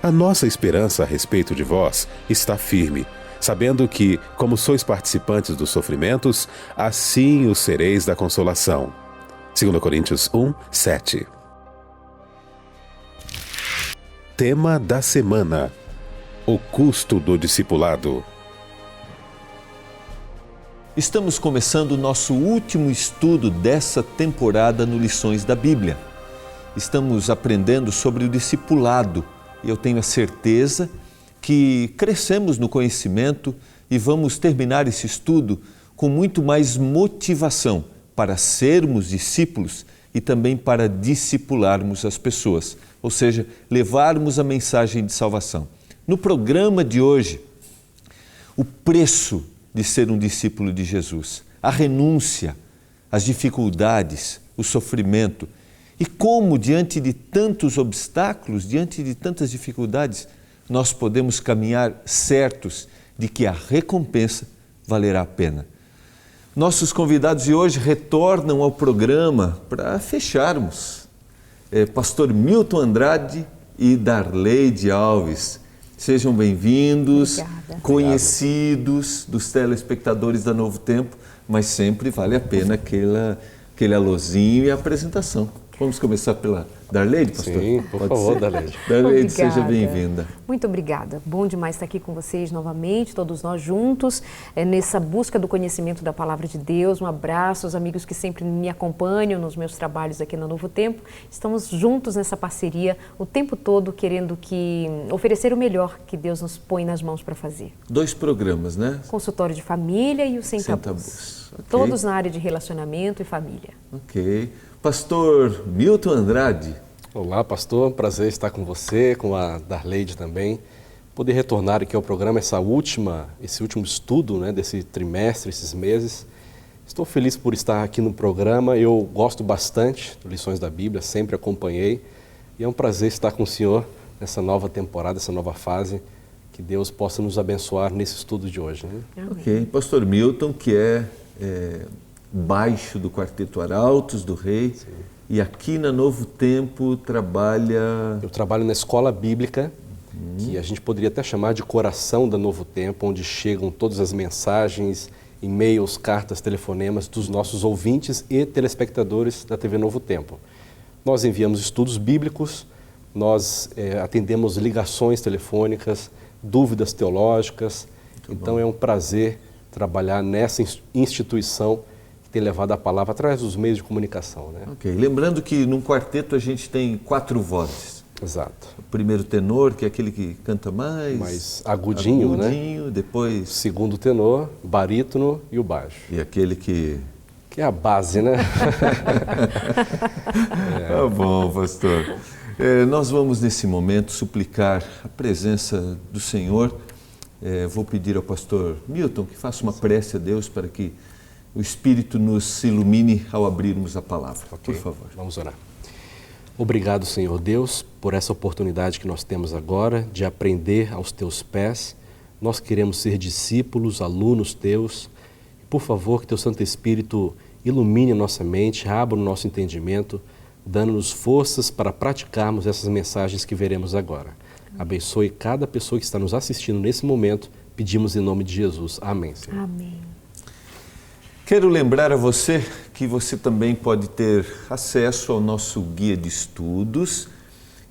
A nossa esperança a respeito de vós está firme, sabendo que, como sois participantes dos sofrimentos, assim o sereis da consolação. 2 Coríntios 1, 7. Tema da semana: o custo do discipulado. Estamos começando o nosso último estudo dessa temporada no Lições da Bíblia. Estamos aprendendo sobre o discipulado e eu tenho a certeza que crescemos no conhecimento e vamos terminar esse estudo com muito mais motivação para sermos discípulos e também para discipularmos as pessoas, ou seja, levarmos a mensagem de salvação. No programa de hoje, o preço de ser um discípulo de Jesus, a renúncia, as dificuldades, o sofrimento e como, diante de tantos obstáculos, diante de tantas dificuldades, nós podemos caminhar certos de que a recompensa valerá a pena. Nossos convidados de hoje retornam ao programa para fecharmos. Pastor Milton Andrade e Darleide Alves. Sejam bem-vindos, conhecidos dos telespectadores da Novo Tempo, mas sempre vale a pena aquele alôzinho e a apresentação. Vamos começar pela Darleide, pastor? Sim, por favor, Darleide. Darleide, seja bem-vinda. Muito obrigada. Bom demais estar aqui com vocês novamente, todos nós juntos, nessa busca do conhecimento da Palavra de Deus. Um abraço aos amigos que sempre me acompanham nos meus trabalhos aqui na Novo Tempo. Estamos juntos nessa parceria o tempo todo, querendo oferecer o melhor que Deus nos põe nas mãos para fazer. 2 programas, né? Consultório de Família e o Sem Tabus. Okay. Todos na área de relacionamento e família. Ok. Pastor Milton Andrade. Olá, pastor. Prazer estar com você, com a Darleide também. Poder retornar aqui ao programa, esse último estudo, né, desse trimestre, esses meses. Estou feliz por estar aqui no programa. Eu gosto bastante de Lições da Bíblia, sempre acompanhei. E é um prazer estar com o senhor nessa nova temporada, essa nova fase. Que Deus possa nos abençoar nesse estudo de hoje. Né? Ok. Pastor Milton, que é baixo do Quarteto Arautos do Rei. Sim. E aqui na Novo Tempo trabalha... Eu trabalho na Escola Bíblica, que a gente poderia até chamar de coração da Novo Tempo, onde chegam todas as mensagens, e-mails, cartas, telefonemas dos nossos ouvintes e telespectadores da TV Novo Tempo. Nós enviamos estudos bíblicos, nós atendemos ligações telefônicas, dúvidas teológicas. Então é um prazer trabalhar nessa instituição tem levado a palavra através dos meios de comunicação. Né? Ok. Lembrando que num quarteto a gente tem 4 vozes. Exato. O primeiro tenor, que é aquele que canta mais agudinho, né? Depois... Segundo tenor, barítono e o baixo. E aquele que é a base, né? Tá bom, pastor. Nós vamos nesse momento suplicar a presença do Senhor. Vou pedir ao pastor Milton que faça uma prece a Deus para que o Espírito nos ilumine ao abrirmos a palavra. Okay. Por favor. Vamos orar. Obrigado, Senhor Deus, por essa oportunidade que nós temos agora de aprender aos Teus pés. Nós queremos ser discípulos, alunos Teus. Por favor, que Teu Santo Espírito ilumine a nossa mente, abra o nosso entendimento, dando-nos forças para praticarmos essas mensagens que veremos agora. Abençoe cada pessoa que está nos assistindo nesse momento. Pedimos em nome de Jesus. Amém, Senhor. Amém. Quero lembrar a você que você também pode ter acesso ao nosso guia de estudos,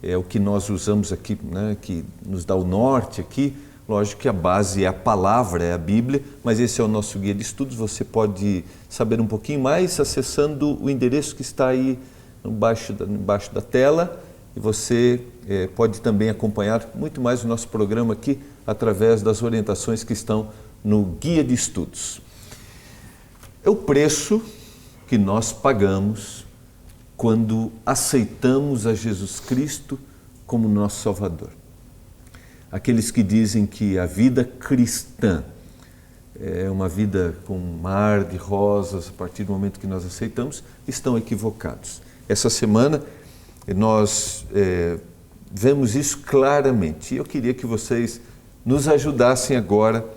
é o que nós usamos aqui, né, que nos dá o norte aqui. Lógico que a base é a palavra, é a Bíblia, mas esse é o nosso guia de estudos. Você pode saber um pouquinho mais acessando o endereço que está aí embaixo da tela, e você pode também acompanhar muito mais o nosso programa aqui através das orientações que estão no guia de estudos. É o preço que nós pagamos quando aceitamos a Jesus Cristo como nosso Salvador. Aqueles que dizem que a vida cristã é uma vida com um mar de rosas a partir do momento que nós aceitamos, estão equivocados. Essa semana nós vemos isso claramente e eu queria que vocês nos ajudassem agora.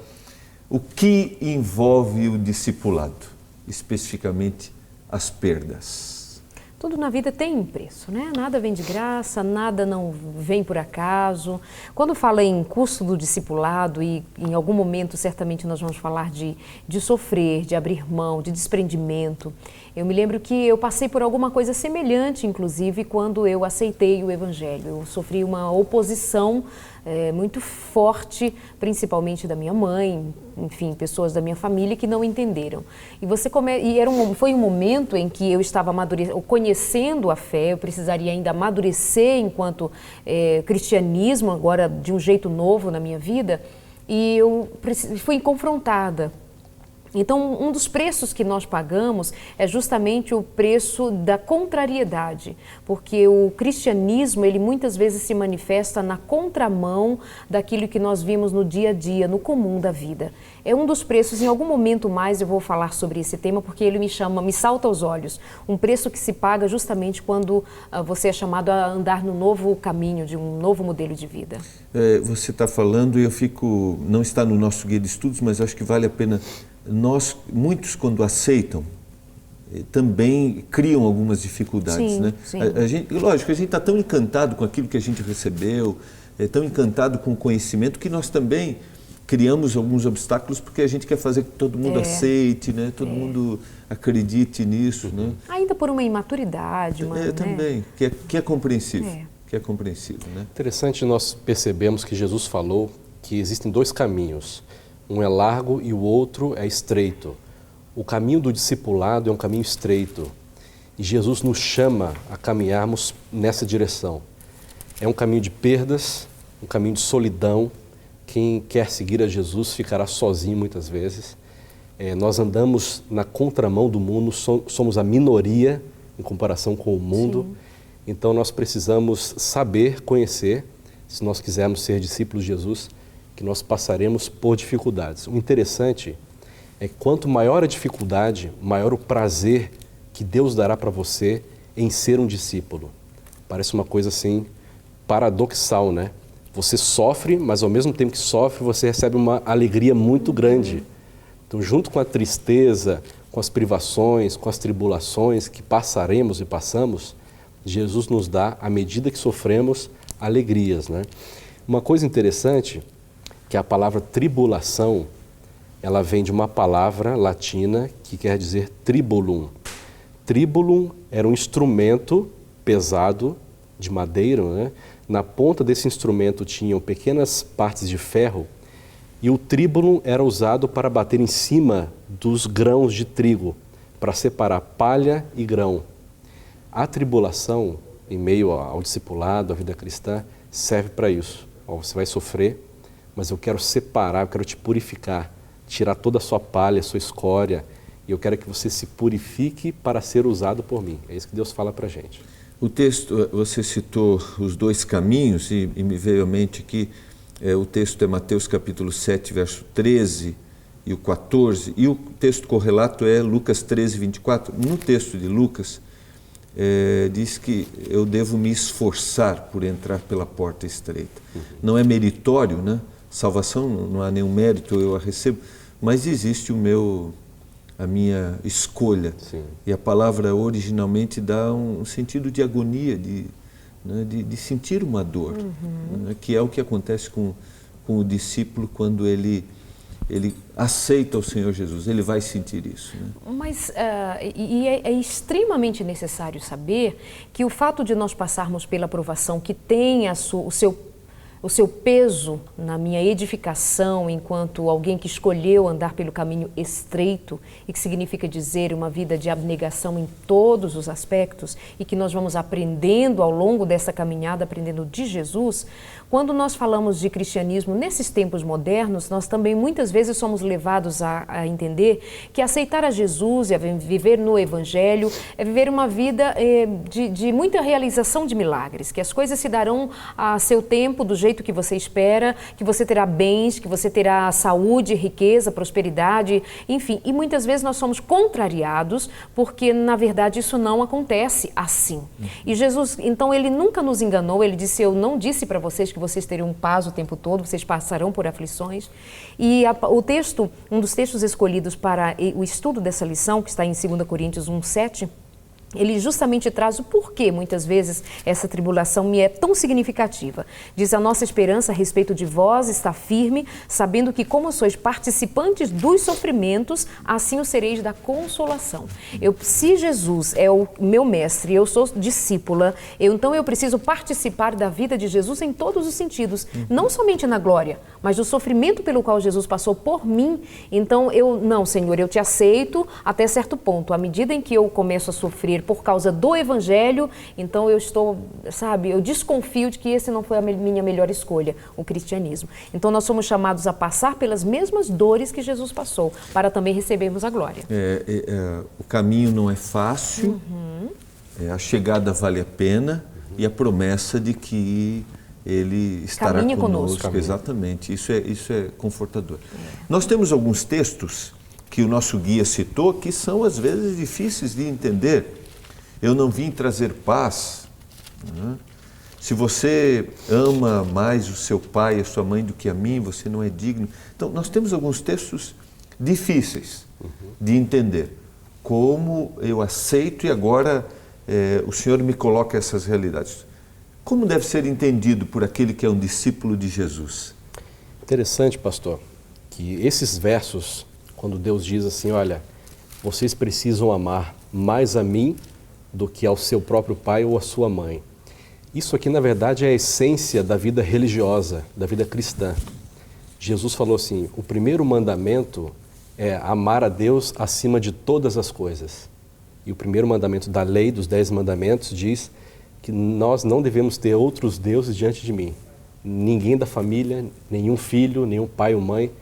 O que envolve o discipulado? Especificamente as perdas. Tudo na vida tem um preço, né? Nada vem de graça, nada não vem por acaso. Quando fala em custo do discipulado, e em algum momento certamente nós vamos falar de sofrer, de abrir mão, de desprendimento. Eu me lembro que eu passei por alguma coisa semelhante, inclusive, quando eu aceitei o Evangelho. Eu sofri uma oposição muito forte, principalmente da minha mãe, enfim, pessoas da minha família que não entenderam. Foi um momento em que eu estava conhecendo a fé, eu precisaria ainda amadurecer enquanto cristianismo, agora de um jeito novo na minha vida, e eu fui confrontada. Então, um dos preços que nós pagamos é justamente o preço da contrariedade, porque o cristianismo, ele muitas vezes se manifesta na contramão daquilo que nós vimos no dia a dia, no comum da vida. É um dos preços, em algum momento mais eu vou falar sobre esse tema, porque ele me salta aos olhos. Um preço que se paga justamente quando você é chamado a andar no novo caminho, de um novo modelo de vida. Você está falando e não está no nosso guia de estudos, mas acho que vale a pena. Muitos quando aceitam, também criam algumas dificuldades, né? Sim. Lógico, a gente está tão encantado com aquilo que a gente recebeu, tão encantado com o conhecimento, que nós também criamos alguns obstáculos porque a gente quer fazer que todo mundo aceite, né? Todo mundo acredite nisso, né? Ainda por uma imaturidade, também, que é compreensível. Que é compreensível, né? Interessante, nós percebemos que Jesus falou que existem dois caminhos. Um é largo e o outro é estreito. O caminho do discipulado é um caminho estreito. E Jesus nos chama a caminharmos nessa direção. É um caminho de perdas, um caminho de solidão. Quem quer seguir a Jesus ficará sozinho muitas vezes. Nós andamos na contramão do mundo, somos a minoria em comparação com o mundo. Sim. Então nós precisamos saber, conhecer, se nós quisermos ser discípulos de Jesus, que nós passaremos por dificuldades. O interessante é que quanto maior a dificuldade, maior o prazer que Deus dará para você em ser um discípulo. Parece uma coisa assim paradoxal, né? Você sofre, mas ao mesmo tempo que sofre, você recebe uma alegria muito grande. Então, junto com a tristeza, com as privações, com as tribulações que passaremos e passamos, Jesus nos dá, à medida que sofremos, alegrias, né? Uma coisa interessante, que a palavra tribulação, ela vem de uma palavra latina que quer dizer tribulum. Tribulum era um instrumento pesado de madeira, né? Na ponta desse instrumento tinham pequenas partes de ferro e o tribulum era usado para bater em cima dos grãos de trigo, para separar palha e grão. A tribulação, em meio ao discipulado, à vida cristã, serve para isso. Você vai sofrer, mas eu quero separar, eu quero te purificar, tirar toda a sua palha, a sua escória, e eu quero que você se purifique para ser usado por mim. É isso que Deus fala para a gente. O texto, você citou os dois caminhos, e me veio à mente que o texto é Mateus capítulo 7, verso 13 e o 14, e o texto correlato é Lucas 13, 24. No texto de Lucas, diz que eu devo me esforçar por entrar pela porta estreita. Não é meritório, né? Salvação, não há nenhum mérito, eu a recebo, mas existe a minha escolha. Sim. E a palavra originalmente dá um sentido de agonia, de sentir uma dor, né? Que é o que acontece com o discípulo quando ele aceita o Senhor Jesus, ele vai sentir isso, né? Mas é extremamente necessário saber que o fato de nós passarmos pela provação que tem o seu peso na minha edificação enquanto alguém que escolheu andar pelo caminho estreito, e que significa dizer uma vida de abnegação em todos os aspectos, e que nós vamos aprendendo ao longo dessa caminhada, aprendendo de Jesus. Quando nós falamos de cristianismo nesses tempos modernos, nós também muitas vezes somos levados a entender que aceitar a Jesus e a viver no Evangelho é viver uma vida de muita realização de milagres, que as coisas se darão a seu tempo, do jeito que você espera, que você terá bens, que você terá saúde, riqueza, prosperidade, enfim. E muitas vezes nós somos contrariados porque, na verdade, isso não acontece assim. E Jesus, então, ele nunca nos enganou, ele disse: eu não disse para vocês que vocês teriam paz o tempo todo, vocês passarão por aflições. E um dos textos escolhidos para o estudo dessa lição, que está em 2 Coríntios 1, 7, ele justamente traz o porquê, muitas vezes, essa tribulação me é tão significativa. Diz: a nossa esperança a respeito de vós está firme, sabendo que como sois participantes dos sofrimentos, assim o sereis da consolação. Se Jesus é o meu mestre, eu sou discípula, então eu preciso participar da vida de Jesus em todos os sentidos, não somente na glória, mas do sofrimento pelo qual Jesus passou por mim. Então não, Senhor, eu te aceito até certo ponto. À medida em que eu começo a sofrer por causa do Evangelho, então eu desconfio de que esse não foi a minha melhor escolha, o cristianismo. Então nós somos chamados a passar pelas mesmas dores que Jesus passou, para também recebermos a glória. O caminho não é fácil, a chegada vale a pena e a promessa de que Ele estará Caminha conosco. conosco. Exatamente, isso é confortador. Nós temos alguns textos que o nosso guia citou que são às vezes difíceis de entender. Eu não vim trazer paz. Se você ama mais o seu pai e a sua mãe do que a mim, você não é digno. Então, nós temos alguns textos difíceis de entender. Como eu aceito e agora o Senhor me coloca essas realidades. Como deve ser entendido por aquele que é um discípulo de Jesus? Interessante, pastor, que esses versos, quando Deus diz assim, olha, vocês precisam amar mais a mim do que ao seu próprio pai ou a sua mãe. Isso aqui, na verdade, é a essência da vida religiosa, da vida cristã. Jesus falou assim, o primeiro mandamento é amar a Deus acima de todas as coisas. E o primeiro mandamento da lei, dos 10 mandamentos, diz que nós não devemos ter outros deuses diante de mim. Ninguém da família, nenhum filho, nenhum pai ou mãe,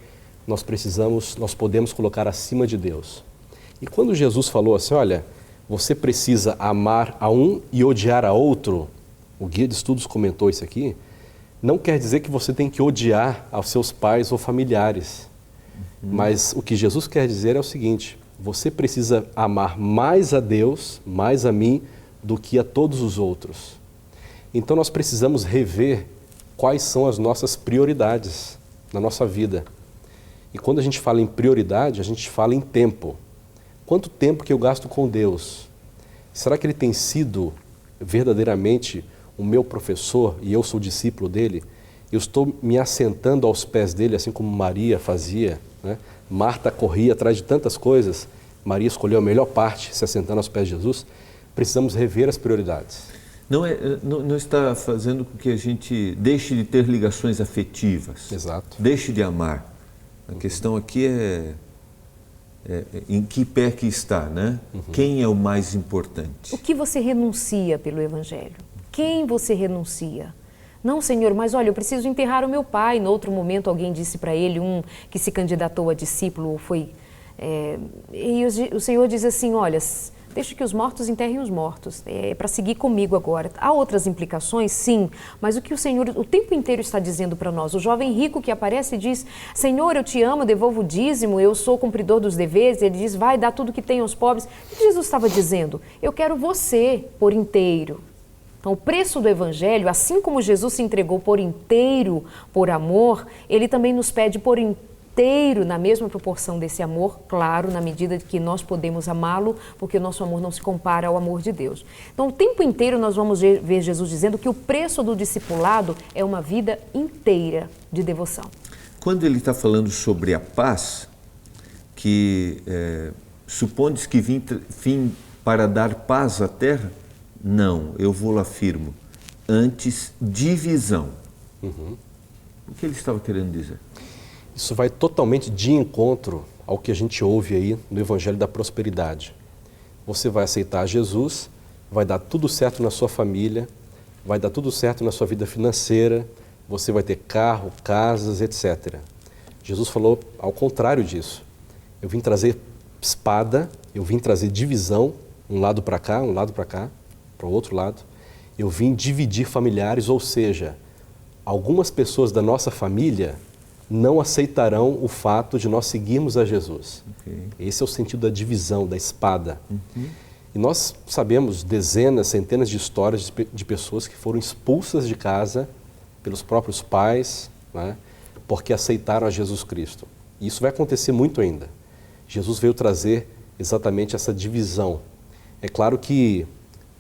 nós podemos colocar acima de Deus. E quando Jesus falou assim, olha, você precisa amar a um e odiar a outro, o guia de estudos comentou isso aqui, não quer dizer que você tem que odiar aos seus pais ou familiares. Mas o que Jesus quer dizer é o seguinte, você precisa amar mais a Deus, mais a mim, do que a todos os outros. Então nós precisamos rever quais são as nossas prioridades na nossa vida. E quando a gente fala em prioridade, a gente fala em tempo. Quanto tempo que eu gasto com Deus? Será que Ele tem sido verdadeiramente o meu professor e eu sou discípulo dele? Eu estou me assentando aos pés dele, assim como Maria fazia, né? Marta corria atrás de tantas coisas, Maria escolheu a melhor parte, se assentando aos pés de Jesus. Precisamos rever as prioridades. Não está fazendo com que a gente deixe de ter ligações afetivas. Exato. Deixe de amar. A questão aqui é em que pé que está, né? Quem é o mais importante? O que você renuncia pelo Evangelho? Quem você renuncia? Não, Senhor, mas olha, eu preciso enterrar o meu pai. No outro momento, alguém disse para ele, um que se candidatou a discípulo, e o Senhor diz assim, olha, deixa que os mortos enterrem os mortos, é para seguir comigo agora. Há outras implicações? Sim, mas o que o Senhor o tempo inteiro está dizendo para nós, o jovem rico que aparece e diz, Senhor, eu te amo, devolvo o dízimo, eu sou cumpridor dos deveres, ele diz, vai dar tudo que tem aos pobres. O que Jesus estava dizendo? Eu quero você por inteiro. Então, o preço do Evangelho, assim como Jesus se entregou por inteiro por amor, Ele também nos pede por inteiro, na mesma proporção desse amor, claro, na medida que nós podemos amá-lo, porque o nosso amor não se compara ao amor de Deus. Então, o tempo inteiro nós vamos ver Jesus dizendo que o preço do discipulado é uma vida inteira de devoção. Quando ele está falando sobre a paz, que supondes que vim para dar paz à terra, não, eu vou lá afirmo, antes divisão. O que ele estava querendo dizer? Isso vai totalmente de encontro ao que a gente ouve aí no Evangelho da Prosperidade. Você vai aceitar Jesus, vai dar tudo certo na sua família, vai dar tudo certo na sua vida financeira, você vai ter carro, casas, etc. Jesus falou ao contrário disso. Eu vim trazer espada, eu vim trazer divisão, um lado para cá, um lado para cá, para o outro lado. Eu vim dividir familiares, ou seja, algumas pessoas da nossa família não aceitarão o fato de nós seguirmos a Jesus. Okay. Esse é o sentido da divisão, da espada. E nós sabemos dezenas, centenas de histórias de pessoas que foram expulsas de casa pelos próprios pais, né, porque aceitaram a Jesus Cristo. E isso vai acontecer muito ainda. Jesus veio trazer exatamente essa divisão. É claro que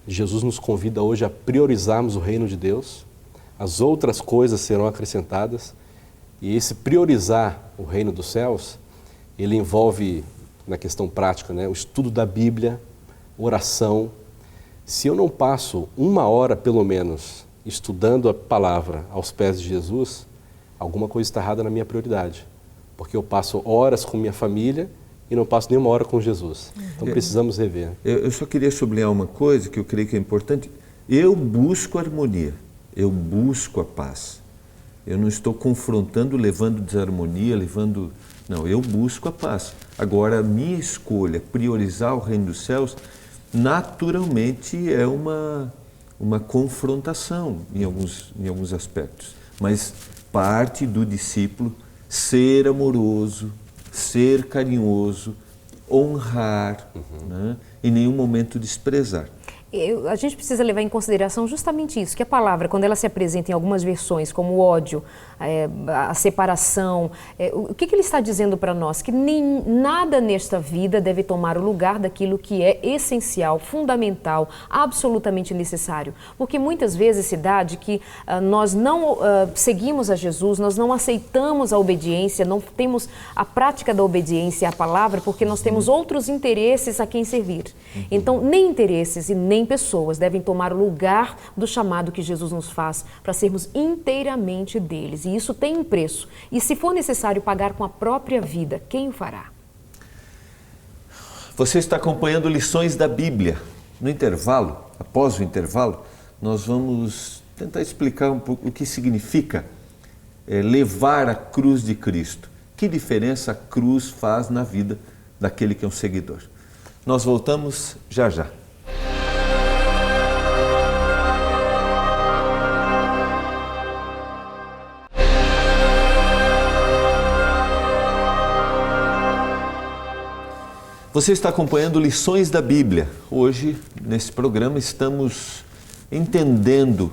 Jesus nos convida hoje a priorizarmos o reino de Deus, as outras coisas serão acrescentadas, e esse priorizar o reino dos céus, ele envolve, na questão prática, né, o estudo da Bíblia, oração. Se eu não passo 1 hora, pelo menos, estudando a palavra aos pés de Jesus, alguma coisa está errada na minha prioridade, porque eu passo horas com minha família e não passo nenhuma hora com Jesus. Então precisamos rever. Eu só queria sublinhar uma coisa que eu creio que é importante. Eu busco harmonia, eu busco a paz. Eu não estou confrontando, levando desarmonia, Não, eu busco a paz. Agora, a minha escolha, priorizar o reino dos céus, naturalmente é uma confrontação em alguns aspectos. Mas parte do discípulo ser amoroso, ser carinhoso, honrar, né? Em nenhum momento desprezar. A gente precisa levar em consideração justamente isso, que a palavra, quando ela se apresenta em algumas versões, como o ódio, a separação, o que ele está dizendo para nós? Que nada nesta vida deve tomar o lugar daquilo que é essencial, fundamental, absolutamente necessário. Porque muitas vezes se dá de que nós não seguimos a Jesus, nós não aceitamos a obediência, não temos a prática da obediência à palavra, porque nós temos outros interesses a quem servir. Então, nem interesses e nem pessoas devem tomar o lugar do chamado que Jesus nos faz para sermos inteiramente deles. E isso tem um preço. E se for necessário pagar com a própria vida, quem o fará? Você está acompanhando lições da Bíblia. No intervalo, após o intervalo, nós vamos tentar explicar um pouco o que significa levar a cruz de Cristo. Que diferença a cruz faz na vida daquele que é um seguidor. Nós voltamos já já. Você está acompanhando Lições da Bíblia. Hoje, nesse programa, estamos entendendo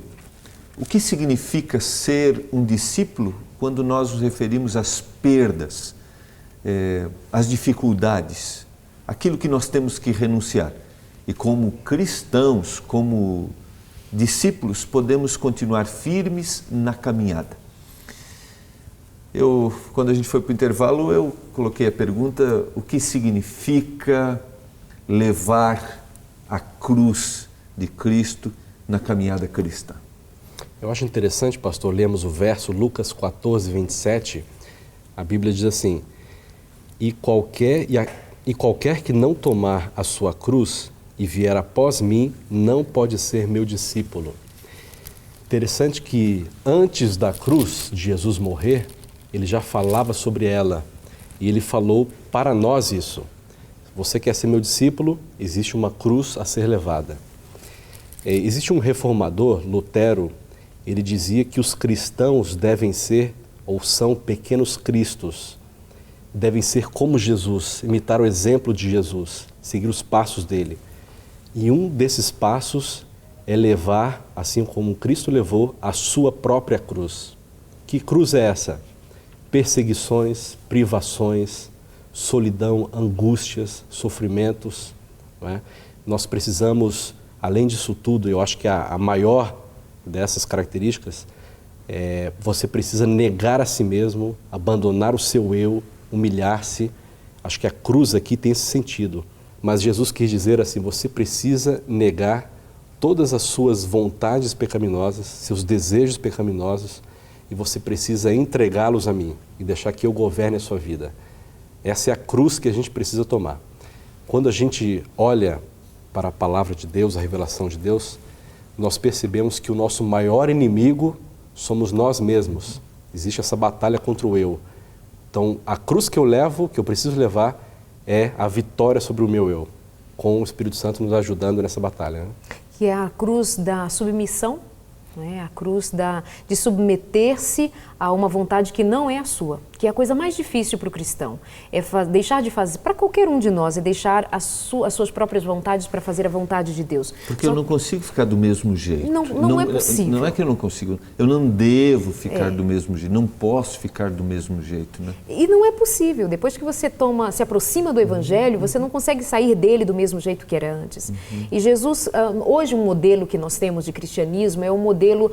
o que significa ser um discípulo quando nós nos referimos às perdas, às dificuldades, aquilo que nós temos que renunciar. E como cristãos, como discípulos, podemos continuar firmes na caminhada. Quando a gente foi para o intervalo, eu coloquei a pergunta: o que significa levar a cruz de Cristo na caminhada cristã? Eu acho interessante, pastor, lemos o verso Lucas 14, 27, a Bíblia diz assim: e qualquer que não tomar a sua cruz e vier após mim, não pode ser meu discípulo. Interessante que antes da cruz de Jesus morrer, ele já falava sobre ela e ele falou para nós isso. Você quer ser meu discípulo? Existe uma cruz a ser levada. Existe um reformador, Lutero, ele dizia que os cristãos devem ser ou são pequenos cristos, devem ser como Jesus, imitar o exemplo de Jesus, seguir os passos dele. E um desses passos é levar, assim como Cristo levou, a sua própria cruz. Que cruz é essa? Perseguições, privações, solidão, angústias, sofrimentos. Não é? Nós precisamos, além disso tudo, eu acho que a maior dessas características você precisa negar a si mesmo, abandonar o seu eu, humilhar-se. Acho que a cruz aqui tem esse sentido. Mas Jesus quis dizer assim: você precisa negar todas as suas vontades pecaminosas, seus desejos pecaminosos, e você precisa entregá-los a mim e deixar que eu governe a sua vida. Essa é a cruz que a gente precisa tomar. Quando a gente olha para a palavra de Deus, a revelação de Deus, nós percebemos que o nosso maior inimigo somos nós mesmos. Existe essa batalha contra o eu. Então, a cruz que eu levo, que eu preciso levar, é a vitória sobre o meu eu, com o Espírito Santo nos ajudando nessa batalha. Né? Que é a cruz da submissão, né? A cruz de submeter-se a uma vontade que não é a sua, que é a coisa mais difícil para o cristão. É deixar de fazer, para qualquer um de nós, é deixar as suas próprias vontades para fazer a vontade de Deus. Porque eu não consigo ficar do mesmo jeito. Não é possível. Não é que eu não consigo, eu não devo ficar do mesmo jeito, não posso ficar do mesmo jeito, né? E não é possível. Depois que você se aproxima do Evangelho, você não consegue sair dele do mesmo jeito que era antes. E Jesus, hoje um modelo que nós temos de cristianismo é um modelo,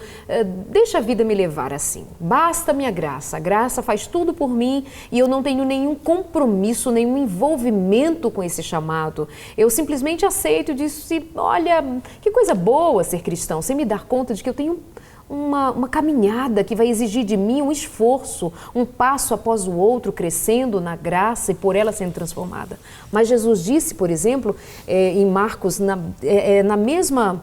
deixa a vida me levar assim. Basta minha graça, a graça faz tudo por mim e eu não tenho nenhum compromisso, nenhum envolvimento com esse chamado. Eu simplesmente aceito e disse, olha, que coisa boa ser cristão, sem me dar conta de que eu tenho uma caminhada que vai exigir de mim um esforço, um passo após o outro, crescendo na graça e por ela sendo transformada. Mas Jesus disse, por exemplo, em Marcos, na mesma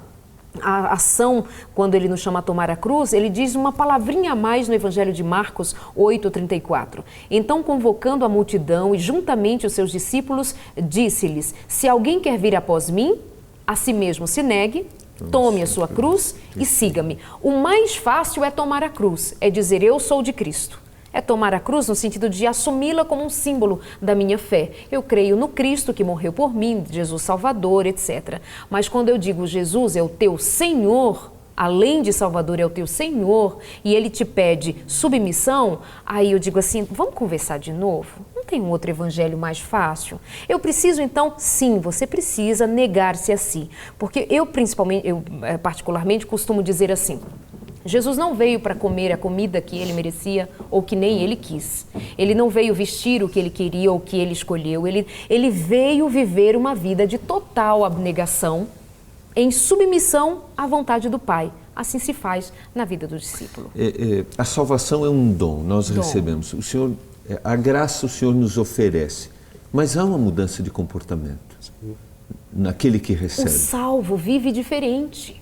ação, quando ele nos chama a tomar a cruz, ele diz uma palavrinha a mais no Evangelho de Marcos 8:34. Então, convocando a multidão e juntamente os seus discípulos, disse-lhes, se alguém quer vir após mim, a si mesmo se negue, tome a sua cruz e siga-me. O mais fácil é tomar a cruz, é dizer eu sou de Cristo. É tomar a cruz no sentido de assumi-la como um símbolo da minha fé. Eu creio no Cristo que morreu por mim, Jesus Salvador, etc. Mas quando eu digo Jesus é o teu Senhor, além de Salvador é o teu Senhor, e Ele te pede submissão, aí eu digo assim, vamos conversar de novo? Não tem um outro evangelho mais fácil? Eu preciso então, sim, você precisa negar-se a si. Porque eu particularmente costumo dizer assim, Jesus não veio para comer a comida que ele merecia ou que nem ele quis. Ele não veio vestir o que ele queria ou o que ele escolheu. Ele veio viver uma vida de total abnegação, em submissão à vontade do Pai. Assim se faz na vida do discípulo. A salvação é um dom, nós recebemos. O Senhor, a graça o Senhor nos oferece, mas há uma mudança de comportamento naquele que recebe. O salvo vive diferente.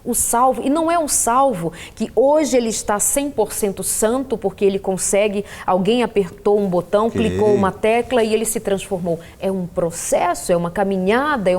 O salvo, e não é um salvo que hoje ele está 100% santo porque ele consegue, alguém apertou um botão, clicou uma tecla e ele se transformou. É um processo, é uma caminhada,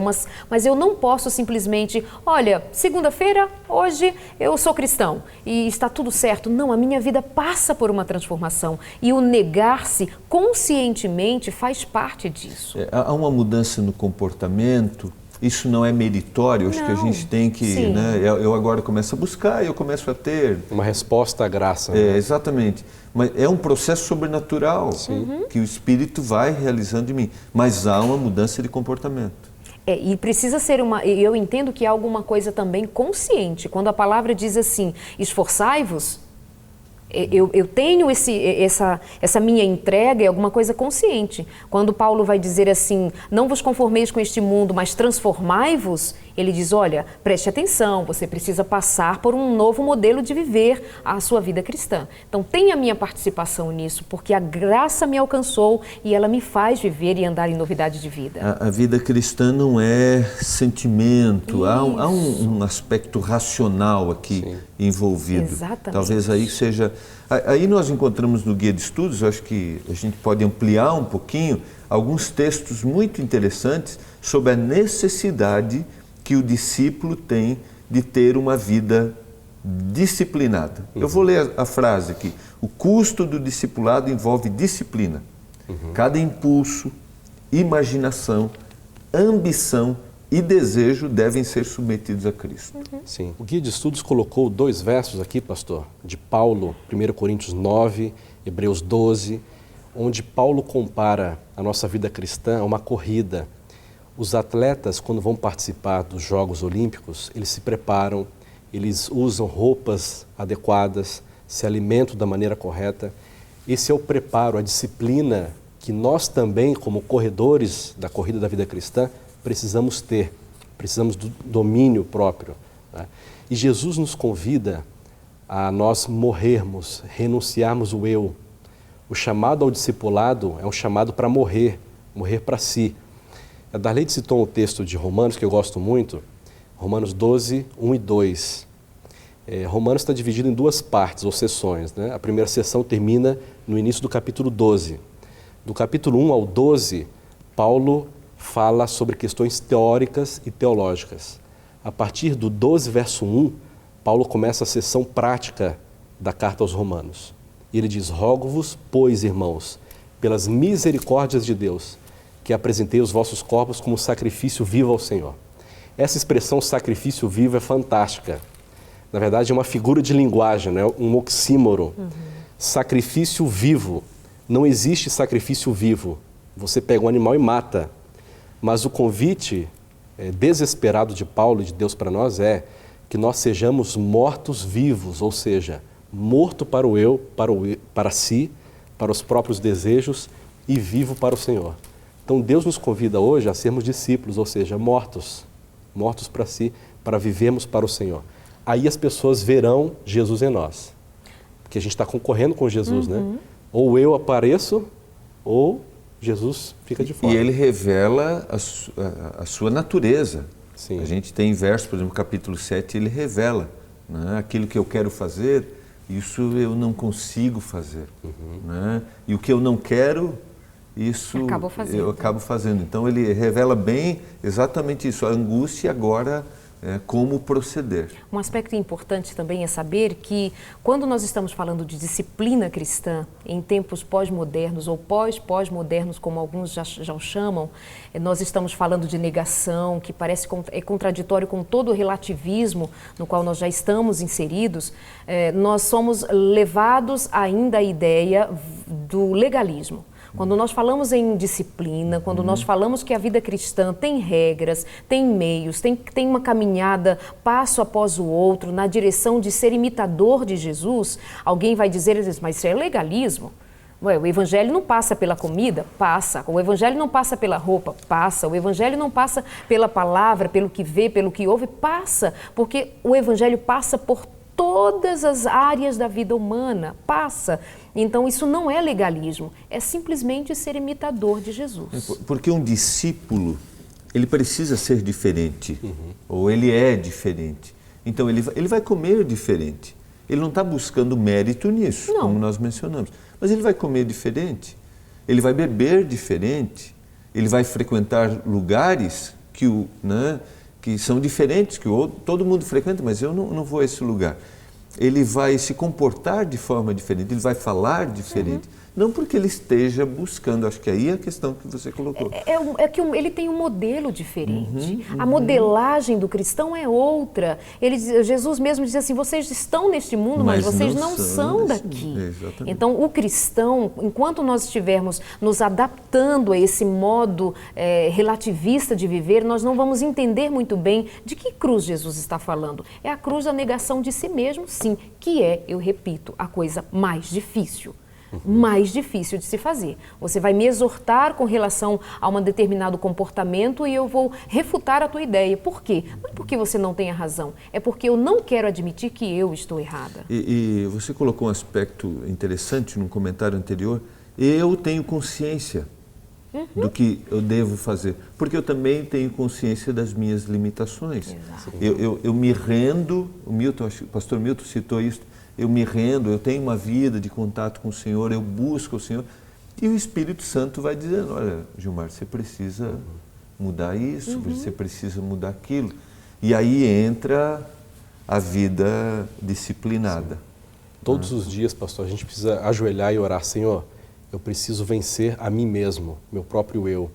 mas eu não posso simplesmente, olha, segunda-feira, hoje eu sou cristão e está tudo certo. Não, a minha vida passa por uma transformação e o negar-se conscientemente faz parte disso. Há uma mudança no comportamento. Isso não é meritório, acho que a gente tem que, né? Eu agora começo a buscar, eu começo a ter... Uma resposta à graça. Né? Exatamente. Mas é um processo sobrenatural que o Espírito vai realizando em mim. Mas há uma mudança de comportamento. E precisa ser eu entendo que há alguma coisa também consciente. Quando a palavra diz assim, esforçai-vos, eu tenho essa minha entrega, é alguma coisa consciente. Quando Paulo vai dizer assim, não vos conformeis com este mundo, mas transformai-vos, ele diz, olha, preste atenção, você precisa passar por um novo modelo de viver a sua vida cristã. Então, tem a minha participação nisso, porque a graça me alcançou e ela me faz viver e andar em novidade de vida. A vida cristã não é sentimento, há um aspecto racional aqui envolvido. Exatamente. Talvez aí seja... Aí nós encontramos no Guia de Estudos, acho que a gente pode ampliar um pouquinho, alguns textos muito interessantes sobre a necessidade que o discípulo tem de ter uma vida disciplinada. Eu vou ler a frase aqui. O custo do discipulado envolve disciplina. Cada impulso, imaginação, ambição e desejo devem ser submetidos a Cristo. Sim. O Guia de Estudos colocou 2 versos aqui, pastor, de Paulo, 1 Coríntios 9, Hebreus 12, onde Paulo compara a nossa vida cristã a uma corrida. Os atletas, quando vão participar dos Jogos Olímpicos, eles se preparam, eles usam roupas adequadas, se alimentam da maneira correta. Esse é o preparo, a disciplina que nós também, como corredores da corrida da vida cristã, precisamos ter, precisamos do domínio próprio. Né? E Jesus nos convida a nós morrermos, renunciarmos o eu. O chamado ao discipulado é um chamado para morrer para si. A Darleide citou um texto de Romanos que eu gosto muito, Romanos 12, 1 e 2. Romanos está dividido em 2 partes ou sessões. Né? A primeira sessão termina no início do capítulo 12. Do capítulo 1 ao 12, Paulo fala sobre questões teóricas e teológicas. A partir do 12, verso 1, Paulo começa a sessão prática da carta aos Romanos. E ele diz: rogo-vos, pois, irmãos, pelas misericórdias de Deus, que apresentei os vossos corpos como sacrifício vivo ao Senhor. Essa expressão sacrifício vivo é fantástica. Na verdade, é uma figura de linguagem, né? Um oxímoro. Sacrifício vivo. Não existe sacrifício vivo. Você pega um animal e mata. Mas o convite desesperado de Paulo e de Deus para nós é que nós sejamos mortos vivos, ou seja, morto para o eu, para si, para os próprios desejos e vivo para o Senhor. Então Deus nos convida hoje a sermos discípulos, ou seja, mortos para si, para vivermos para o Senhor. Aí as pessoas verão Jesus em nós, porque a gente está concorrendo com Jesus, né? Ou eu apareço, ou Jesus fica de fora. E ele revela a sua natureza. Sim. A gente tem verso, por exemplo, capítulo 7, ele revela, né? Aquilo que eu quero fazer, isso eu não consigo fazer. Né? E o que eu não quero, isso eu acabo fazendo. Então ele revela bem exatamente isso, a angústia agora, como proceder. Um aspecto importante também é saber que quando nós estamos falando de disciplina cristã em tempos pós-modernos ou pós-modernos, como alguns já o chamam, nós estamos falando de negação, que parece contraditório com todo o relativismo no qual nós já estamos inseridos. Nós somos levados ainda à ideia do legalismo. Quando nós falamos em disciplina, quando nós falamos que a vida cristã tem regras, tem meios, tem uma caminhada passo após o outro na direção de ser imitador de Jesus, alguém vai dizer, mas isso é legalismo. Ué, o evangelho não passa pela comida? Passa. O evangelho não passa pela roupa? Passa. O evangelho não passa pela palavra, pelo que vê, pelo que ouve? Passa. Porque o evangelho passa por todas as áreas da vida humana, passa. Então isso não é legalismo, é simplesmente ser imitador de Jesus. Porque um discípulo, ele precisa ser diferente, ou ele é diferente. Então ele vai comer diferente. Ele não está buscando mérito nisso, como nós mencionamos. Mas ele vai comer diferente, ele vai beber diferente, ele vai frequentar lugares que são diferentes, que todo mundo frequenta, mas eu não vou a esse lugar. Ele vai se comportar de forma diferente, ele vai falar diferente. Não porque ele esteja buscando, acho que aí é a questão que você colocou. É que ele tem um modelo diferente. A modelagem do cristão é outra. Jesus mesmo diz assim, vocês estão neste mundo, mas vocês não são daqui. Então o cristão, enquanto nós estivermos nos adaptando a esse modo relativista de viver, nós não vamos entender muito bem de que cruz Jesus está falando. É a cruz da negação de si mesmo, sim, que é, eu repito, a coisa mais difícil de se fazer. Você vai me exortar com relação a um determinado comportamento e eu vou refutar a tua ideia. Por quê? Não é porque você não tenha razão, é porque eu não quero admitir que eu estou errada. E você colocou um aspecto interessante num comentário anterior. Eu tenho consciência do que eu devo fazer, porque eu também tenho consciência das minhas limitações. Eu me rendo, o pastor Milton citou isso, eu me rendo, eu tenho uma vida de contato com o Senhor, eu busco o Senhor, e o Espírito Santo vai dizendo, olha, Gilmar, você precisa mudar isso, você precisa mudar aquilo. E aí entra a vida disciplinada. Todos os dias, pastor, a gente precisa ajoelhar e orar, Senhor, eu preciso vencer a mim mesmo, meu próprio eu.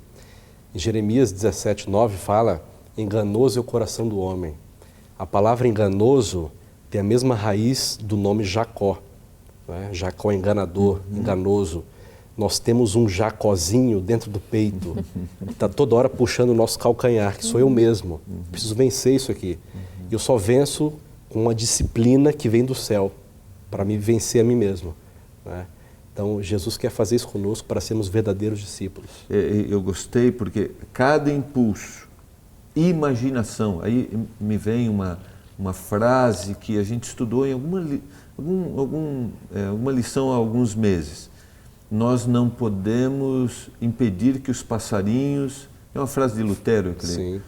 Em Jeremias 17:9 fala, enganoso é o coração do homem. A palavra enganoso tem a mesma raiz do nome Jacó. Né? Jacó é enganador, enganoso. Nós temos um Jacózinho dentro do peito, que está toda hora puxando o nosso calcanhar, que sou eu mesmo. Preciso vencer isso aqui. E eu só venço com uma disciplina que vem do céu, para me vencer a mim mesmo. Né? Então, Jesus quer fazer isso conosco para sermos verdadeiros discípulos. Eu gostei porque cada impulso, imaginação, aí me vem uma frase que a gente estudou em alguma lição há alguns meses. Nós não podemos impedir que os passarinhos... É uma frase de Lutero, eu creio.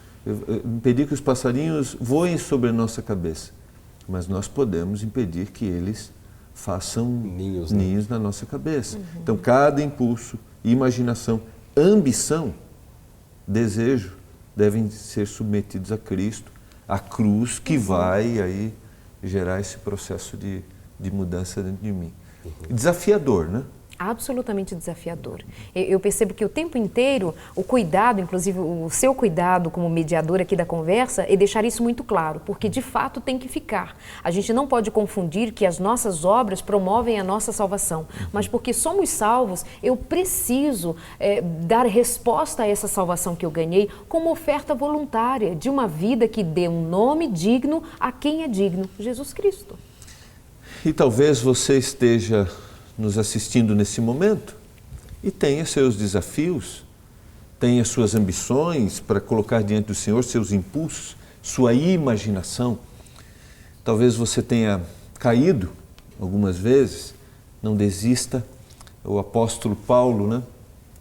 Impedir que os passarinhos voem sobre a nossa cabeça. Mas nós podemos impedir que eles façam ninhos na nossa cabeça. Então, cada impulso, imaginação, ambição, desejo, devem ser submetidos a Cristo, a cruz que vai aí gerar esse processo de mudança dentro de mim. Desafiador, né? Absolutamente desafiador. Eu percebo que o tempo inteiro o cuidado, inclusive o seu cuidado como mediador aqui da conversa, é deixar isso muito claro, porque de fato tem que ficar. A gente não pode confundir que as nossas obras promovem a nossa salvação, mas porque somos salvos, eu preciso dar resposta a essa salvação que eu ganhei como oferta voluntária de uma vida que dê um nome digno a quem é digno, Jesus Cristo. E talvez você esteja nos assistindo nesse momento e tenha seus desafios, tenha suas ambições para colocar diante do Senhor, seus impulsos, sua imaginação. Talvez você tenha caído algumas vezes, não desista. O apóstolo Paulo, né,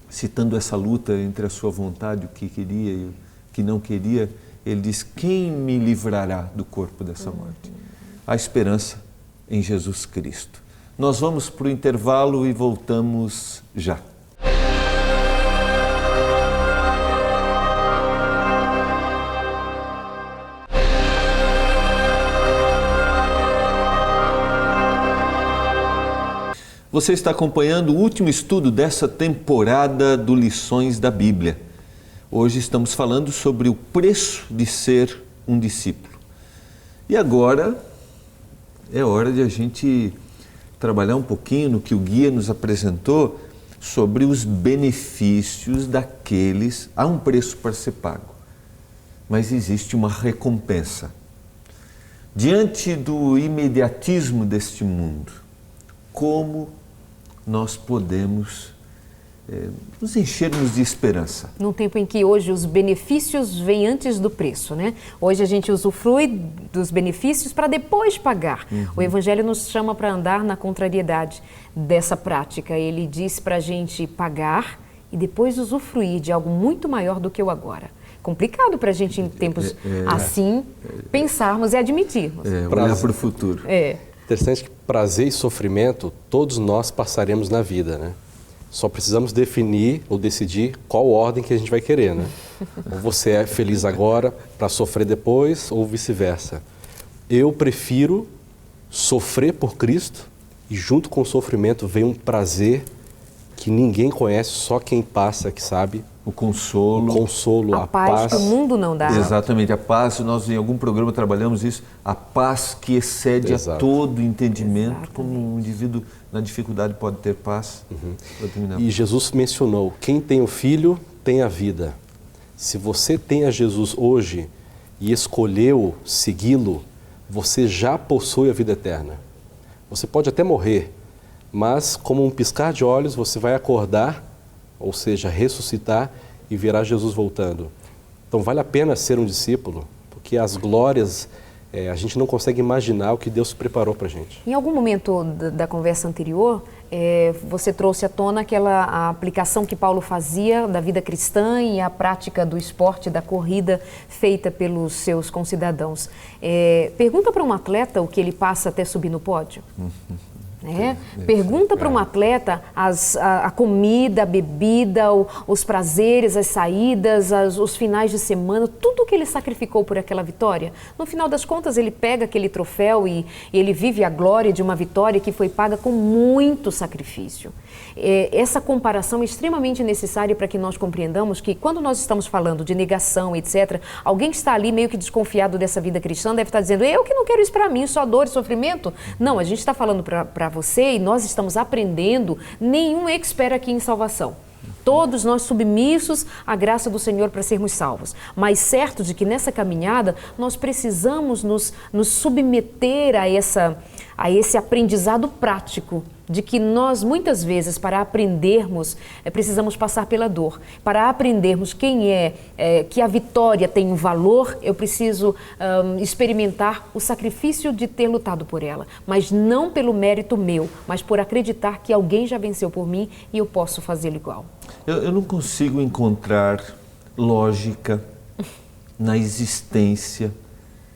citando essa luta entre a sua vontade, o que queria e o que não queria, ele diz: quem me livrará do corpo dessa morte? A esperança em Jesus Cristo. Nós vamos para o intervalo e voltamos já. Você está acompanhando o último estudo dessa temporada do Lições da Bíblia. Hoje estamos falando sobre o preço de ser um discípulo. E agora é hora de a gente trabalhar um pouquinho no que o guia nos apresentou sobre os benefícios daqueles. Há um preço para ser pago, mas existe uma recompensa. Diante do imediatismo deste mundo, como nós podemos nos enchermos de esperança? Num tempo em que hoje os benefícios vêm antes do preço, né? Hoje a gente usufrui dos benefícios para depois pagar. O Evangelho nos chama para andar na contrariedade dessa prática. Ele diz para a gente pagar e depois usufruir de algo muito maior do que o agora. Complicado para a gente em tempos assim pensarmos e admitirmos. Olhar para o futuro. Interessante que prazer e sofrimento todos nós passaremos na vida, né? Só precisamos definir ou decidir qual ordem que a gente vai querer, né? Ou você é feliz agora para sofrer depois, ou vice-versa. Eu prefiro sofrer por Cristo e junto com o sofrimento vem um prazer que ninguém conhece, só quem passa que sabe. O consolo, a paz que o mundo não dá. Exatamente, a paz, nós em algum programa trabalhamos isso, a paz que excede a todo entendimento. Exatamente. Como um indivíduo na dificuldade pode ter paz. E Jesus mencionou, quem tem o Filho tem a vida. Se você tem a Jesus hoje e escolheu segui-lo, você já possui a vida eterna. Você pode até morrer, mas como um piscar de olhos você vai acordar, ou seja, ressuscitar e verá Jesus voltando. Então vale a pena ser um discípulo, porque as glórias, a gente não consegue imaginar o que Deus preparou para a gente. Em algum momento da conversa anterior, você trouxe à tona a aplicação que Paulo fazia da vida cristã e a prática do esporte, da corrida feita pelos seus concidadãos. Pergunta para um atleta o que ele passa até subir no pódio. Pergunta para um atleta a comida, a bebida, os prazeres, as saídas, os finais de semana, tudo que ele sacrificou por aquela vitória. No final das contas, ele pega aquele troféu e ele vive a glória de uma vitória que foi paga com muito sacrifício. Essa comparação é extremamente necessária para que nós compreendamos que quando nós estamos falando de negação, etc., alguém que está ali meio que desconfiado dessa vida cristã deve estar dizendo, eu que não quero isso para mim, só dor e sofrimento. Não, a gente está falando para você e nós estamos aprendendo, nenhum expert aqui em salvação. Todos nós submissos à graça do Senhor para sermos salvos, mas certo de que nessa caminhada nós precisamos nos submeter a esse aprendizado prático, de que nós muitas vezes para aprendermos precisamos passar pela dor. Para aprendermos que a vitória tem um valor, eu preciso experimentar o sacrifício de ter lutado por ela, mas não pelo mérito meu, mas por acreditar que alguém já venceu por mim e eu posso fazê-lo igual. Eu não consigo encontrar lógica na existência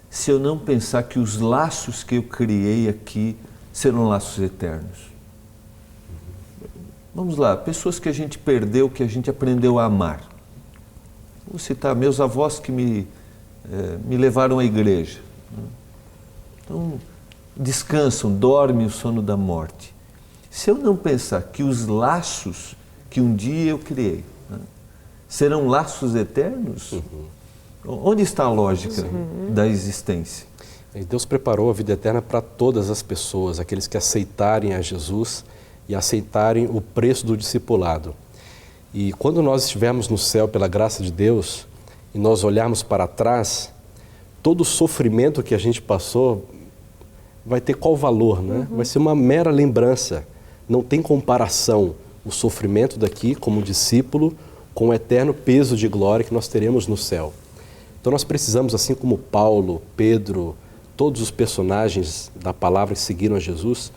se eu não pensar que os laços que eu criei aqui serão laços eternos. Vamos lá, pessoas que a gente perdeu, que a gente aprendeu a amar. Vou citar meus avós que me levaram à igreja. Então, descansam, dormem o sono da morte. Se eu não pensar que os laços que um dia eu criei, né, serão laços eternos, onde está a lógica da existência? E Deus preparou a vida eterna para todas as pessoas, aqueles que aceitarem a Jesus e aceitarem o preço do discipulado. E quando nós estivermos no céu pela graça de Deus e nós olharmos para trás, todo o sofrimento que a gente passou vai ter qual valor, né? Vai ser uma mera lembrança. Não tem comparação o sofrimento daqui como discípulo com o eterno peso de glória que nós teremos no céu. Então nós precisamos, assim como Paulo, Pedro, todos os personagens da palavra que seguiram a Jesus,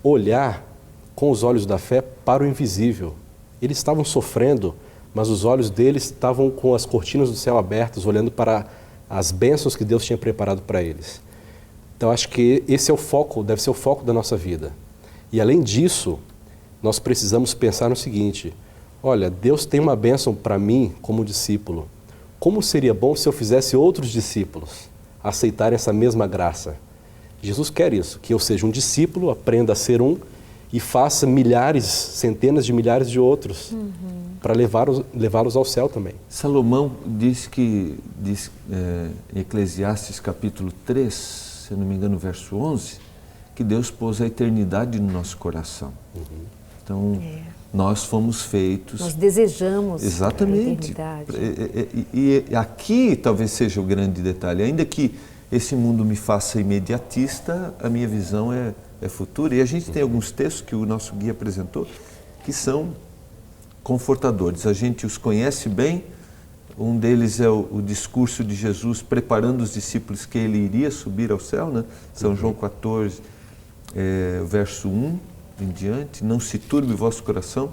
olhar com os olhos da fé para o invisível. Eles estavam sofrendo, mas os olhos deles estavam com as cortinas do céu abertas, olhando para as bênçãos que Deus tinha preparado para eles. Então acho que esse é o foco, deve ser o foco da nossa vida. E além disso, nós precisamos pensar no seguinte: olha, Deus tem uma bênção para mim como discípulo. Como seria bom se eu fizesse outros discípulos aceitarem essa mesma graça? Jesus quer isso, que eu seja um discípulo, aprenda a ser um e faça milhares, centenas de milhares de outros para levá-los ao céu também. Salomão diz em Eclesiastes capítulo 3, se eu não me engano, verso 11, que Deus pôs a eternidade no nosso coração. Então, nós fomos feitos... Nós desejamos exatamente. A eternidade. E aqui talvez seja o grande detalhe. Ainda que esse mundo me faça imediatista, a minha visão é futura. E a gente tem alguns textos que o nosso guia apresentou que são confortadores. A gente os conhece bem. Um deles é o discurso de Jesus preparando os discípulos que ele iria subir ao céu, né? São João 14, verso 1 em diante. Não se turbe o vosso coração,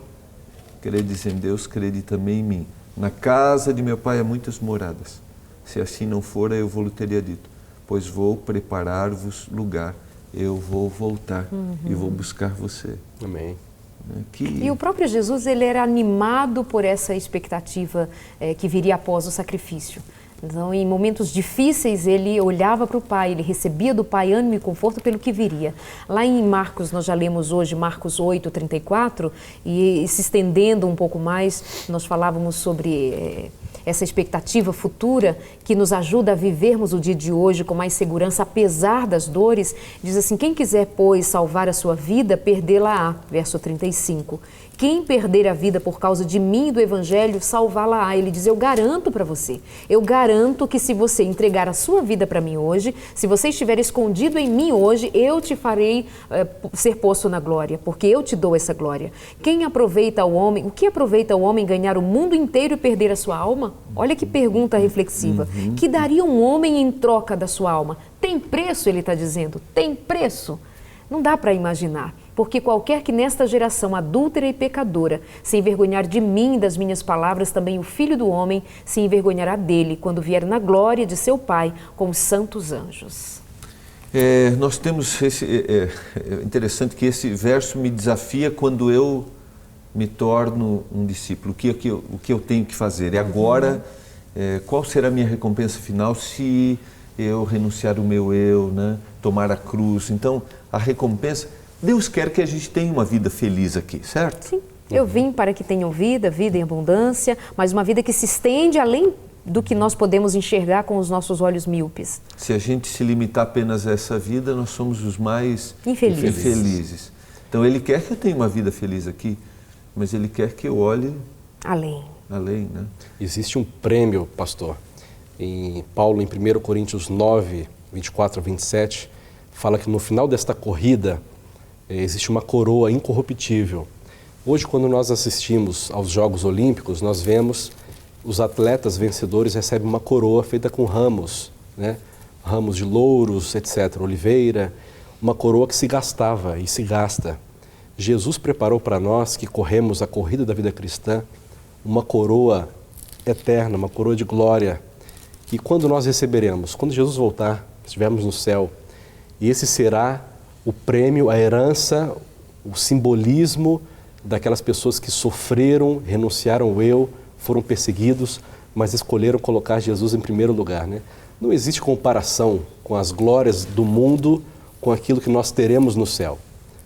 credes em Deus, crede também em mim. Na casa de meu pai há muitas moradas. Se assim não for, eu vou-lhe teria dito, pois vou preparar-vos lugar. Eu vou voltar e vou buscar você. Amém. E o próprio Jesus, ele era animado por essa expectativa que viria após o sacrifício. Então, em momentos difíceis, ele olhava para o Pai, ele recebia do Pai ânimo e conforto pelo que viria. Lá em Marcos, nós já lemos hoje Marcos 8:34, e se estendendo um pouco mais, nós falávamos sobre essa expectativa futura que nos ajuda a vivermos o dia de hoje com mais segurança, apesar das dores. Diz assim: quem quiser, pois, salvar a sua vida, perdê-la-á. Verso 35. Quem perder a vida por causa de mim e do Evangelho, salvá-la-á. Ele diz: eu garanto para você, eu garanto que se você entregar a sua vida para mim hoje, se você estiver escondido em mim hoje, eu te farei ser posto na glória, porque eu te dou essa glória. Quem aproveita ao homem, o que aproveita ao homem ganhar o mundo inteiro e perder a sua alma? Olha que pergunta reflexiva. Que daria um homem em troca da sua alma? Tem preço, ele está dizendo, tem preço. Não dá para imaginar, porque qualquer que nesta geração adúltera e pecadora se envergonhar de mim e das minhas palavras, também o Filho do Homem se envergonhará dele, quando vier na glória de seu Pai com os santos anjos. Nós temos é interessante que esse verso me desafia quando eu me torno um discípulo. O que eu tenho que fazer? E agora, qual será a minha recompensa final se eu renunciar o meu eu, né? Tomar a cruz? Então, a recompensa... Deus quer que a gente tenha uma vida feliz aqui, certo? Sim, eu vim para que tenham vida em abundância, mas uma vida que se estende além do que nós podemos enxergar com os nossos olhos míopes. Se a gente se limitar apenas a essa vida, nós somos os mais infelizes. Então, Ele quer que eu tenha uma vida feliz aqui, mas Ele quer que eu olhe além, né? Existe um prêmio, pastor, em Paulo, em 1 Coríntios 9, 24 a 27, fala que no final desta corrida existe uma coroa incorruptível. Hoje, quando nós assistimos aos Jogos Olímpicos, nós vemos os atletas vencedores recebem uma coroa feita com ramos, né? Ramos de louros, etc., oliveira, uma coroa que se gastava e se gasta. Jesus preparou para nós, que corremos a corrida da vida cristã, uma coroa eterna, uma coroa de glória. E quando nós receberemos? Quando Jesus voltar, estivermos no céu, e esse será o prêmio, a herança, o simbolismo daquelas pessoas que sofreram, renunciaram ao eu, foram perseguidos, mas escolheram colocar Jesus em primeiro lugar, né? Não existe comparação com as glórias do mundo com aquilo que nós teremos no céu.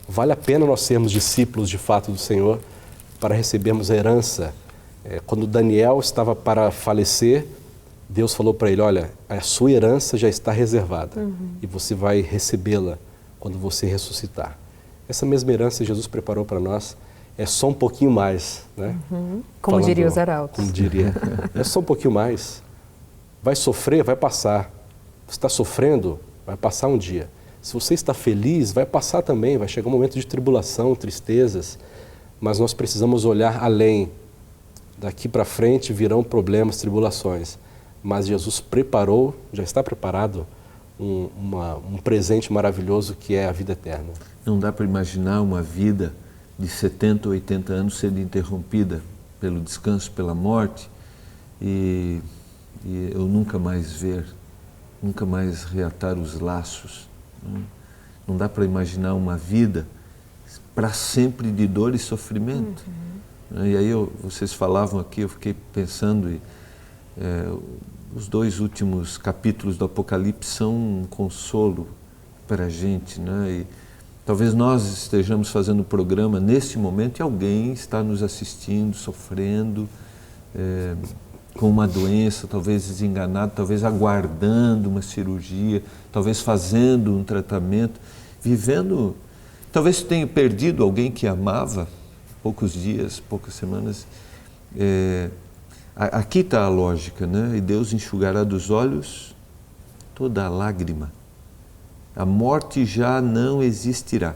Vale a pena nós sermos discípulos de fato do Senhor para recebermos a herança. Quando Daniel estava para falecer, Deus falou para ele, olha, a sua herança já está reservada e você vai recebê-la quando você ressuscitar. Essa mesma herança Jesus preparou para nós, é só um pouquinho mais, né? Como diria os arautos. Como diria, é só um pouquinho mais. Vai sofrer, vai passar. Você está sofrendo, vai passar um dia. Se você está feliz, vai passar também, vai chegar um momento de tribulação, tristezas, mas nós precisamos olhar além. Daqui para frente virão problemas, tribulações, mas Jesus preparou, já está preparado, um presente maravilhoso que é a vida eterna. Não dá para imaginar uma vida de 70, 80 anos sendo interrompida pelo descanso, pela morte, e eu nunca mais ver, nunca mais reatar os laços. Não dá para imaginar uma vida para sempre de dor e sofrimento. E aí vocês falavam aqui, eu fiquei pensando, os 2 últimos capítulos do Apocalipse são um consolo para a gente, né? E talvez nós estejamos fazendo o programa nesse momento e alguém está nos assistindo, sofrendo, com uma doença, talvez desenganado, talvez aguardando uma cirurgia, talvez fazendo um tratamento, vivendo, talvez tenha perdido alguém que amava, poucos dias, poucas semanas. Aqui está a lógica, né? E Deus enxugará dos olhos toda a lágrima. A morte já não existirá.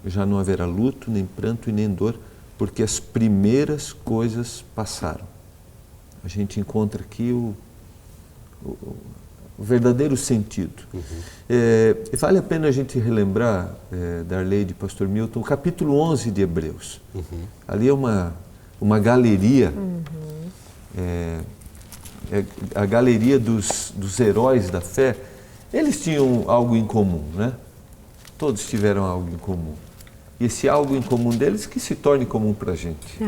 Já não haverá luto, nem pranto e nem dor, porque as primeiras coisas passaram. A gente encontra aqui o verdadeiro sentido. Vale a pena a gente relembrar, Darley, de Pastor Milton, o capítulo 11 de Hebreus. Ali é uma galeria, a galeria dos heróis da fé. Eles tinham algo em comum, né? Todos tiveram algo em comum. E esse algo em comum deles que se torne comum para a gente.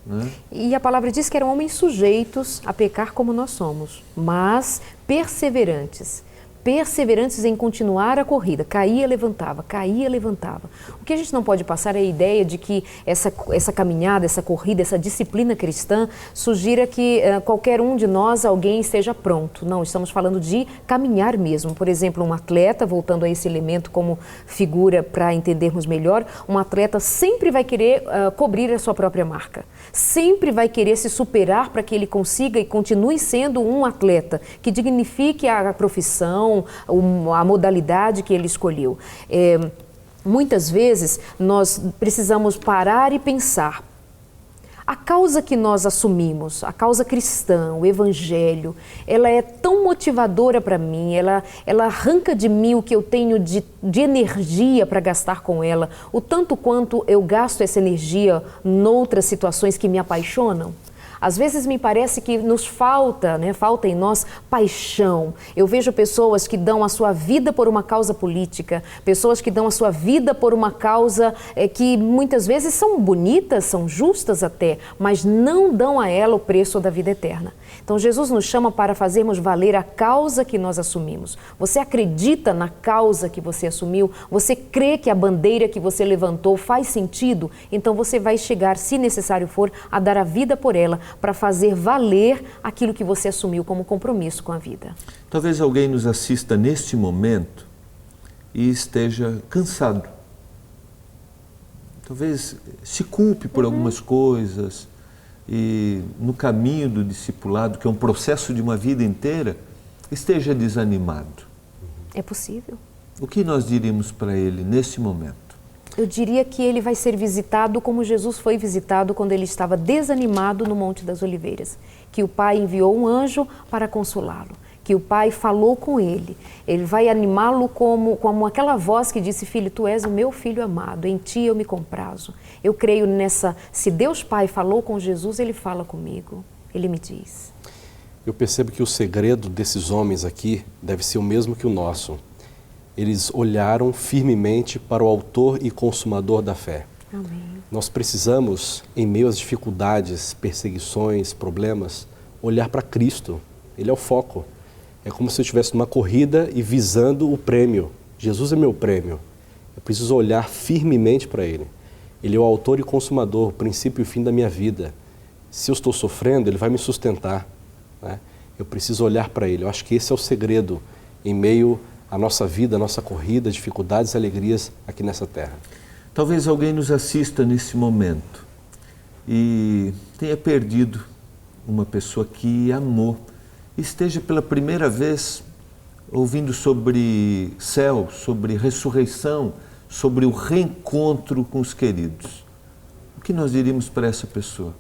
Né? E a palavra diz que eram homens sujeitos a pecar como nós somos, mas perseverantes em continuar a corrida, caía, levantava. O que a gente não pode passar é a ideia de que essa caminhada, essa corrida, essa disciplina cristã sugira que qualquer um de nós, alguém esteja pronto. Não, estamos falando de caminhar mesmo. Por exemplo, um atleta, voltando a esse elemento como figura para entendermos melhor, um atleta sempre vai querer cobrir a sua própria marca. Sempre vai querer se superar para que ele consiga e continue sendo um atleta, que dignifique a profissão, a modalidade que ele escolheu. Muitas vezes nós precisamos parar e pensar. A causa que nós assumimos, a causa cristã, o evangelho, ela é tão motivadora para mim, ela arranca de mim o que eu tenho de energia para gastar com ela, o tanto quanto eu gasto essa energia noutras situações que me apaixonam. Às vezes me parece que nos falta, falta em nós paixão. Eu vejo pessoas que dão a sua vida por uma causa política, pessoas que dão a sua vida por uma causa que muitas vezes são bonitas, são justas até, mas não dão a ela o preço da vida eterna. Então Jesus nos chama para fazermos valer a causa que nós assumimos. Você acredita na causa que você assumiu? Você crê que a bandeira que você levantou faz sentido? Então você vai chegar, se necessário for, a dar a vida por ela, para fazer valer aquilo que você assumiu como compromisso com a vida. Talvez alguém nos assista neste momento e esteja cansado. Talvez se culpe por algumas coisas e no caminho do discipulado, que é um processo de uma vida inteira, esteja desanimado. É possível. O que nós diríamos para ele neste momento? Eu diria que ele vai ser visitado como Jesus foi visitado quando ele estava desanimado no Monte das Oliveiras. Que o Pai enviou um anjo para consolá-lo. Que o Pai falou com ele. Ele vai animá-lo como aquela voz que disse: filho, tu és o meu filho amado, em ti eu me comprazo. Eu creio nessa, se Deus Pai falou com Jesus, ele fala comigo, ele me diz. Eu percebo que o segredo desses homens aqui deve ser o mesmo que o nosso. Eles olharam firmemente para o autor e consumador da fé. Amém. Nós precisamos, em meio às dificuldades, perseguições, problemas, olhar para Cristo. Ele é o foco. É como se eu estivesse numa corrida e visando o prêmio. Jesus é meu prêmio. Eu preciso olhar firmemente para Ele. Ele é o autor e consumador, o princípio e o fim da minha vida. Se eu estou sofrendo, Ele vai me sustentar, né? Eu preciso olhar para Ele. Eu acho que esse é o segredo em meio à nossa vida, à nossa corrida, dificuldades e alegrias aqui nessa terra. Talvez alguém nos assista nesse momento e tenha perdido uma pessoa que amou, esteja pela primeira vez ouvindo sobre céu, sobre ressurreição, sobre o reencontro com os queridos. O que nós diríamos para essa pessoa?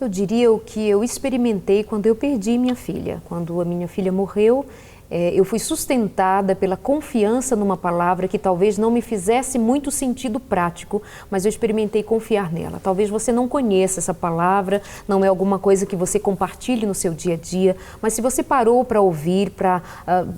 Eu diria o que eu experimentei quando eu perdi minha filha. Quando a minha filha morreu, eu fui sustentada pela confiança numa palavra que talvez não me fizesse muito sentido prático, mas eu experimentei confiar nela. Talvez você não conheça essa palavra, não é alguma coisa que você compartilhe no seu dia a dia, mas se você parou para ouvir, para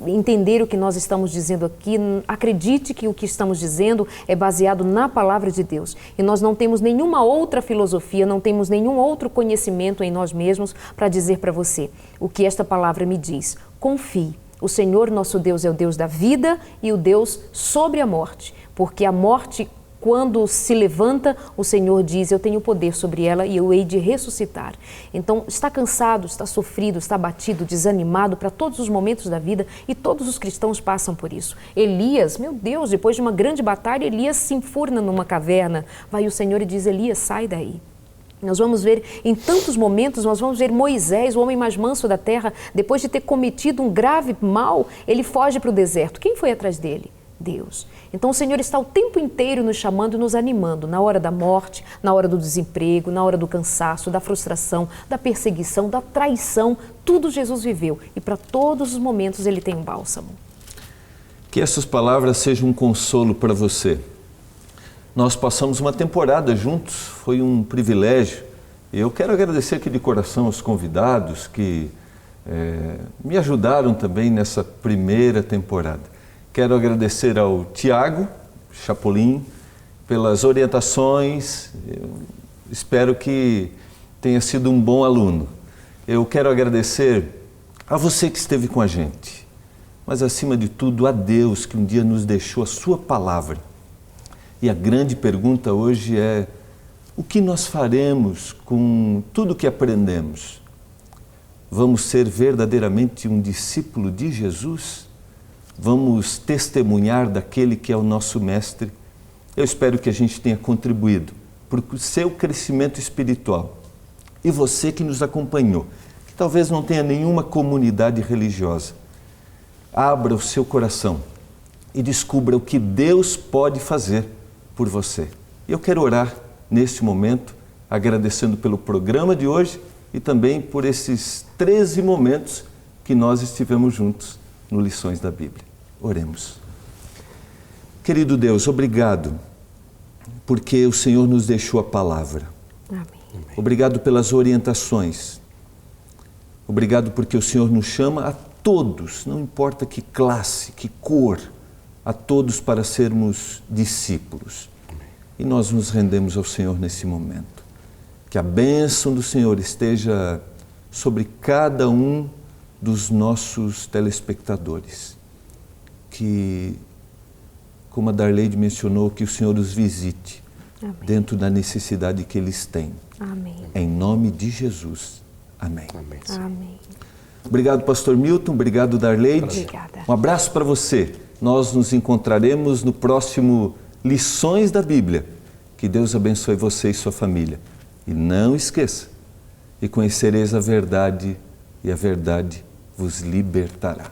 entender o que nós estamos dizendo aqui, acredite que o que estamos dizendo é baseado na palavra de Deus. E nós não temos nenhuma outra filosofia, não temos nenhum outro conhecimento em nós mesmos para dizer para você o que esta palavra me diz. Confie. O Senhor nosso Deus é o Deus da vida e o Deus sobre a morte, porque a morte, quando se levanta, o Senhor diz, eu tenho poder sobre ela e eu hei de ressuscitar. Então, está cansado, está sofrido, está abatido, desanimado para todos os momentos da vida e todos os cristãos passam por isso. Elias, meu Deus, depois de uma grande batalha, Elias se enfurna numa caverna. Vai o Senhor e diz, Elias, sai daí. Nós vamos ver em tantos momentos, nós vamos ver Moisés, o homem mais manso da terra, depois de ter cometido um grave mal, ele foge para o deserto. Quem foi atrás dele? Deus. Então o Senhor está o tempo inteiro nos chamando e nos animando, na hora da morte, na hora do desemprego, na hora do cansaço, da frustração, da perseguição, da traição, tudo Jesus viveu e para todos os momentos ele tem um bálsamo. Que essas palavras sejam um consolo para você. Nós passamos uma temporada juntos, foi um privilégio. Eu quero agradecer aqui de coração aos convidados que me ajudaram também nessa primeira temporada. Quero agradecer ao Tiago Chapolin pelas orientações, eu espero que tenha sido um bom aluno. Eu quero agradecer a você que esteve com a gente, mas acima de tudo a Deus que um dia nos deixou a sua palavra. E a grande pergunta hoje é, o que nós faremos com tudo que aprendemos? Vamos ser verdadeiramente um discípulo de Jesus? Vamos testemunhar daquele que é o nosso mestre? Eu espero que a gente tenha contribuído para o seu crescimento espiritual. E você que nos acompanhou, que talvez não tenha nenhuma comunidade religiosa, abra o seu coração e descubra o que Deus pode fazer por você. Eu quero orar neste momento, agradecendo pelo programa de hoje e também por esses 13 momentos que nós estivemos juntos no Lições da Bíblia. Oremos. Querido Deus, obrigado porque o Senhor nos deixou a palavra. Amém. Obrigado pelas orientações. Obrigado porque o Senhor nos chama a todos, não importa que classe, que cor, a todos para sermos discípulos. E nós nos rendemos ao Senhor nesse momento. Que a bênção do Senhor esteja sobre cada um dos nossos telespectadores. Que, como a Darleide mencionou, que o Senhor os visite. Amém. Dentro da necessidade que eles têm. Amém. Em nome de Jesus. Amém. Amém. Amém. Obrigado, pastor Milton. Obrigado, Darleide. Obrigada. Um abraço para você. Nós nos encontraremos no próximo Lições da Bíblia. Que Deus abençoe você e sua família. E não esqueça, e conhecereis a verdade, e a verdade vos libertará.